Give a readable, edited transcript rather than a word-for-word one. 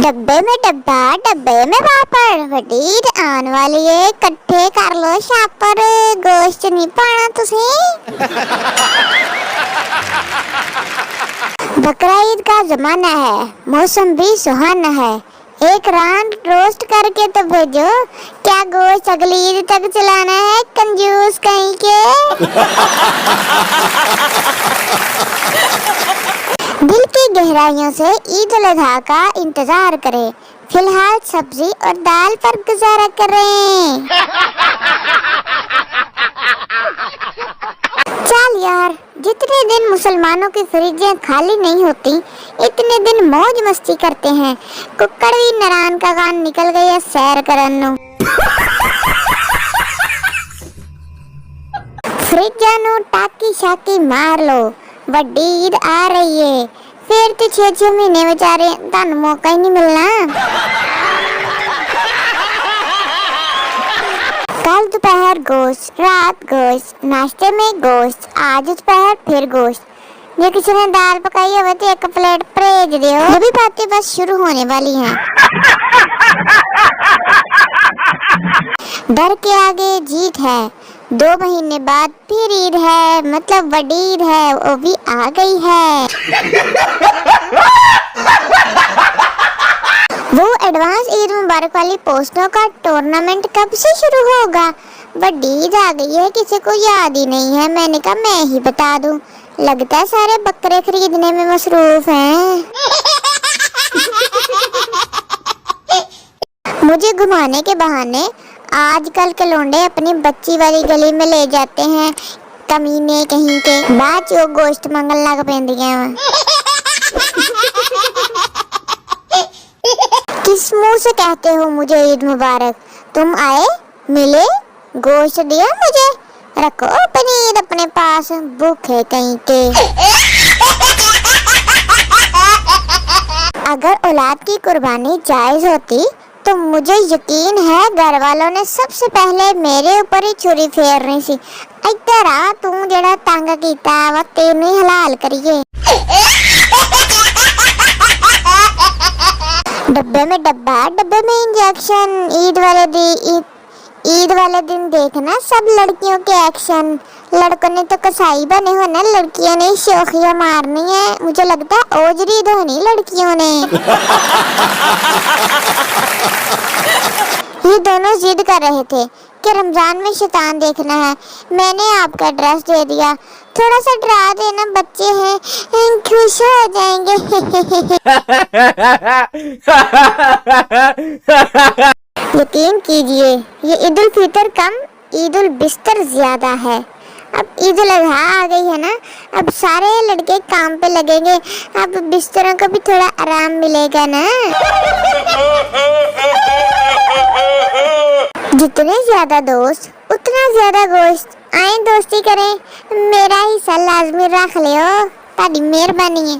डब्बे में डब्बा डब्बे में पापड़ वडीर आन वाली है इकट्ठे कर लो छापर गोश्त नहीं पाना तुसी। बकरा ईद का जमाना है, मौसम भी सुहाना है, एक रान रोस्ट करके तो भेजो, क्या गोश्त अगली ईद तक चलाना है कंजूस कहीं के। दिल की गहराइयों से ईद उल अजहा का इंतजार करें, फिलहाल सब्जी और दाल पर गुजारा करें। चल यार, जितने दिन मुसलमानों की फ्रिजें खाली नहीं होती इतने दिन मौज मस्ती करते हैं। कुक्कड़ भी नारायण का गान निकल गई है सैर करन। फ्रिजां नू टाकी शाकी मार लो, वड्डी ईद आ रही है, फिर तो 6 महीने बेचारे तुहानू मौका ही नहीं मिलना। कल दोपहर गोश्त, रात गोश्त, नाश्ते में गोश्त, आज दोपहर फिर गोश्त। जो किसी ने दाल पकाई हो तो एक प्लेट भेज दो। अभी बातें बस शुरू होने वाली हैं। डर के आगे जीत है, 2 महीने बाद फिर ईद है, मतलब बड़ी ईद है, वो भी आ गई है। वो एडवांस ईद मुबारक वाली पोस्टों का टूर्नामेंट कब से शुरू होगा? बड़ी ईद आ गई है, किसी को याद ही नहीं है। मैंने कहा मैं ही बता दूं, लगता है सारे बकरे खरीदने में मसरूफ हैं। मुझे घुमाने के बहाने आजकल के लोंडे अपनी बच्ची वाली गली में ले जाते हैं, कमीने कहीं के, बाद जो गोश्त मंगल लग पेंदियां। किस मुंह से कहते हो मुझे ईद मुबारक? तुम आए, मिले, गोश्त दिया मुझे, रखो अपनी ईद अपने पास, भूखे कहीं के। अगर औलाद की कुर्बानी जायज होती तो मुझे यकीन है घर वालों ने सबसे पहले मेरे ऊपर ही छुरी फेरनी सी। इधर आ तू जेड़ा तंग कीता वा तेनू ही हलाल करिए। डब्बे में डब्बा डब्बे में इंजेक्शन, ईद वाले दिन देखना सब लड़कियों के एक्शन। लड़कों ने तो कसाई बने हो ना, लड़कियों ने शोखियां मारनी है। मुझे लगता है ओजरी धोनी लड़कियों ने। ये दोनों जिद कर रहे थे कि रमजान में शैतान देखना है। मैंने आपका एड्रेस दे दिया, थोड़ा सा डरा देना, बच्चे हैं खुश हो जाएंगे। यकीन कीजिए ये ईद उल फितर कम ईद उल बिस्तर ज्यादा है। अब ईद उल अजहा आ गई है ना, अब सारे लड़के काम पे लगेंगे, अब बिस्तरों को भी थोड़ा आराम मिलेगा ना। जितने ज्यादा दोस्त उतना ज्यादा गोश्त, आए दोस्ती करें, मेरा हिस्सा लाजमी रख लियो, ताड़ी मेहरबानी है।